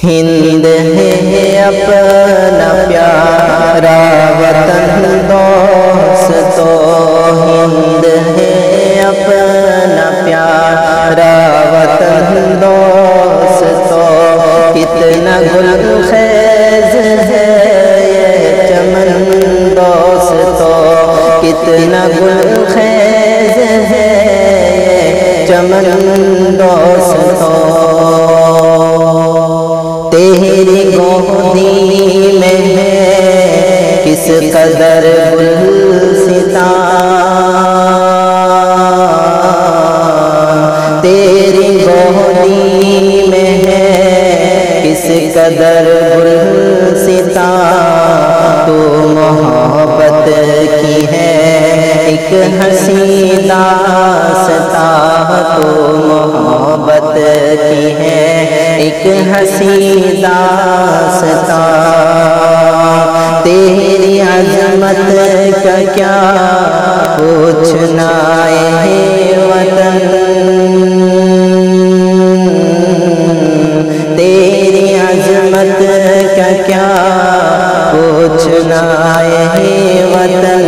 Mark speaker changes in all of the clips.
Speaker 1: ہند ہے اپنا پیارا وطن دوستو، ہند ہے اپنا پیارا وطن دوستو، کتنا گل خیز ہے یہ چمن دوستو، کتنا گل خیز ہے یہ چمن دوستو، تیری گودی میں ہے کس قدر گلستان، تیری گودی میں ہے کس قدر گلستان، تو محبت کی ہے ایک حسین داستان، تو محبت کی ہے ایک حسین داستان، تیری عظمت کا کیا پوچھنا ہے وطن، تیری عظمت کا کیا پوچھنا ہے وطن،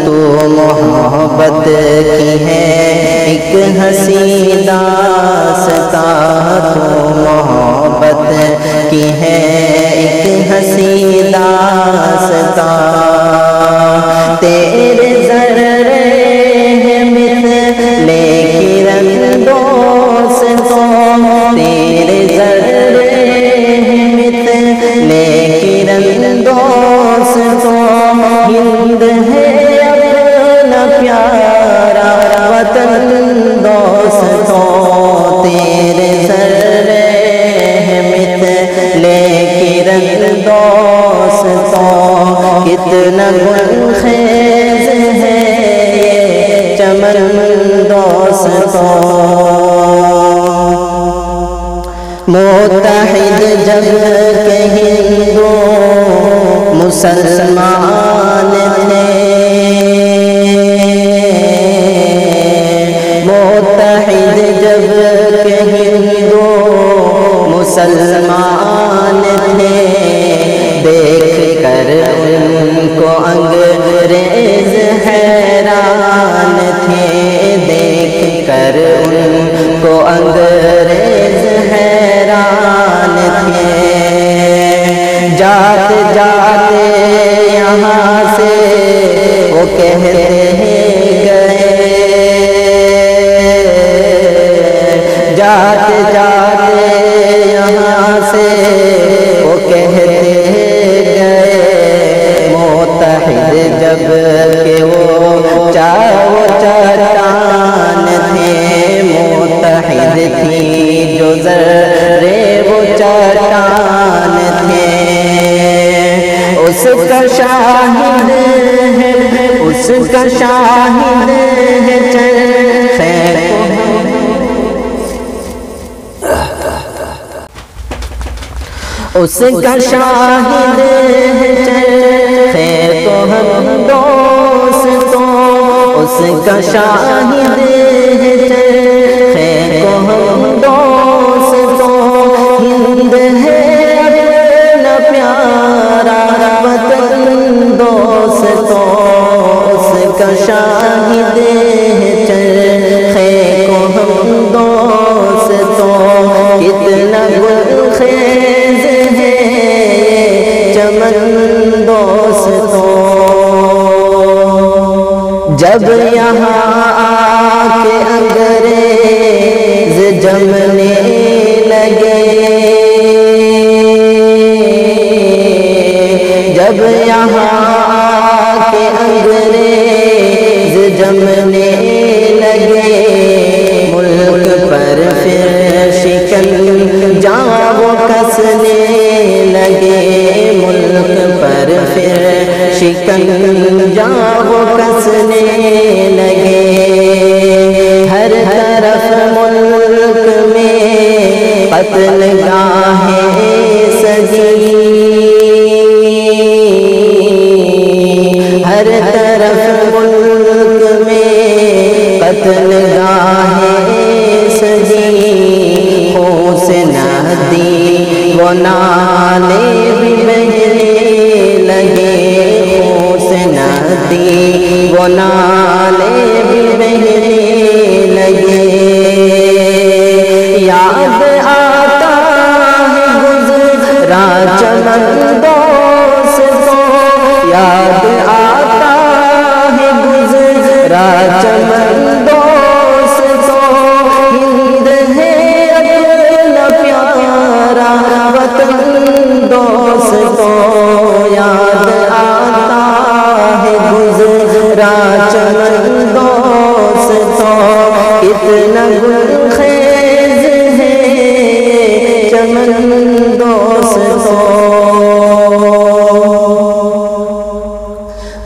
Speaker 1: تو محبت کی ہے ایک حسین داستان، تو محبت کی ہے ایک حسین داستان، تیرے ذرے ہیں مثل کرن دوستو، تیرے ذرے ہیں مثل کرن دوستو، ہند ہے اپنا پیارا وطن دوستو، تیرے ذرے ہیں مثل کرن دوستو، کتنا گل خیز ہے یہ چمن دوستو، متحد جب کہ ہندو مسلمان تھے، متحد جب کہ ہندو مسلمان تھے، دیکھ کر ان کو انگریز حیران تھے، دیکھ کر ان کو انگریز حیران تھے، جاتے جاتے یہاں سے وہ کہتے گئے، جاتے جاتے یہاں سے وہ کہتے گئے، متحد جب کہ وہ چٹان تھے، متحد تھی جو ذرے وہ چٹان تھے، اس کا شاہد ہے، اس کا شاہد ہے چرخے اس کا شاہد ہے چرخے تو ہم دوستوں، اس کا شاہد ہے چرخے تو ہم دوستوں، ہند ہے اپنا پیارا وطن دوستوں، اس کا شاہد ہے چرخے کو ہم دوستوں، کتنا گل خیز ہے چمن دوستوں، جب یہاں آ کے انگریز جمنے لگے، جب یہاں آ کے انگریز جمنے لگے، ملک پر پھر شکن جاں وہ کسنے لگے، ملک پر پھر شکن جاں وہ کسنے لگے، ہر طرف ملک میں قتل گاہیں سجی، ہر طرف ملک میں قتل گاہیں سجی، خون سے ندی وہ وہ نالے بھی بہنے لگے، خون سے ندی وہ نالے بھی بہنے لگے۔ یاد آتا ہے گزرا چمن دوستوں، یاد آتا ہے گزرا چمن دوستوں، ہند ہے اپنا پیارا وطن دوستوں، یاد آتا ہے گزرا چمن دوستوں، اتنا گل خیز ہے چمن دوستوں۔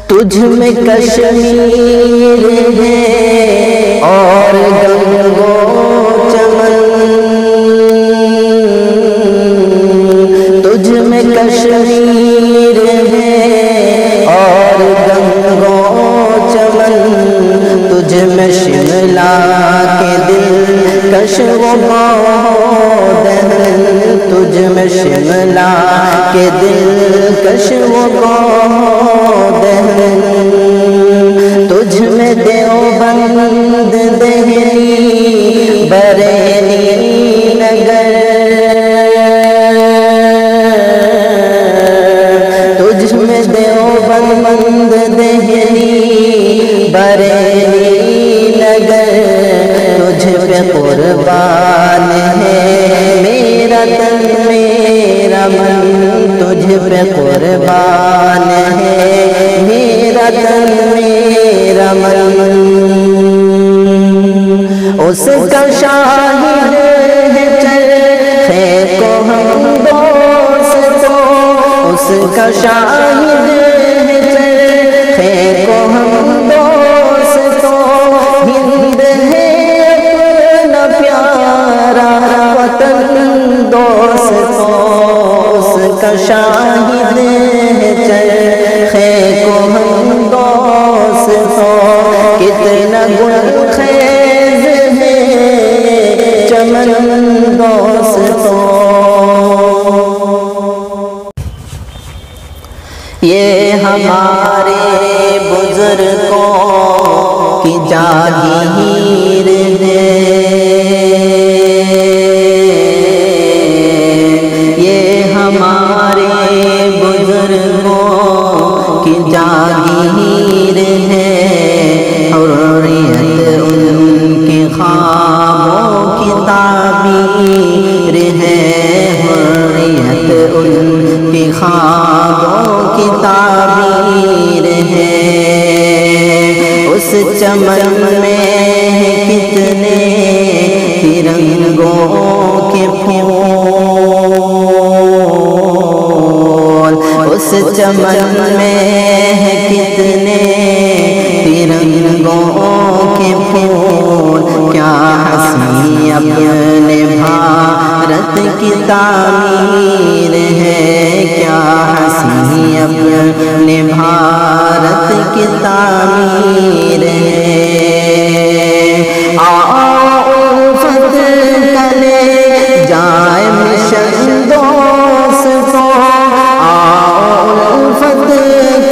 Speaker 1: تجھ میں کشمیر ہے اور گنگ و چمن، تجھ میں کشمیر ہے اور گنگ و چمن، تجھ میں شملہ کے دل کش و دہن، تجھ میں شملہ کے دل کش و دہن، تجھ میں دیوبند دہلی بریلی نگر، تجھ میں دیوبند دہلی بریلی نگر، تجھ پہ قربان ہے میرا تن میرا من، تجھ پہ قربان ہے میرا تن میرا من، اس کا شاہد ہے چرخے کو ہم دوستوں، اس کا شاہد ہے چرخے کو ہم دوستوں، ہند ہے اپنا پیارا وطن دوستوں، اس کا شاہد ہے چرخے کو ہم دوستوں، کتنا گل خیز ہے چمن دوستوں۔ یہ ہمارے بزرگوں کی جاگیر ہے، یہ ہمارے بزرگوں کی جاگیر ہے، حریت ان کے خوابوں کی تعبیر ہے، حریت ان کے خوابوں کی تعبیر ہے، اس چمن میں کتنے ترنگوں کے پھول، اس چمن میں کتنے ترنگوں کے پھول، کیا ہنسی اپنے بھارت کی تعمیر ہے، کیا ہنسی اپنے بھارت کی تعمیر ہے، الفت کرے جائے مشن دوستوں، الفت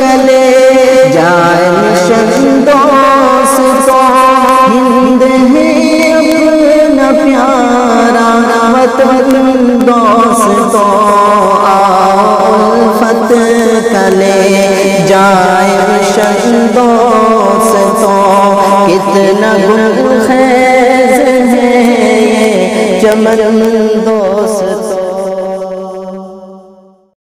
Speaker 1: کرے جائے مشن دوستوں، ہند ہے اپنا پیارا وطن دوستوں، الفت کرے جائے مشن دوستوں، کتنا گل خیز ہے چمن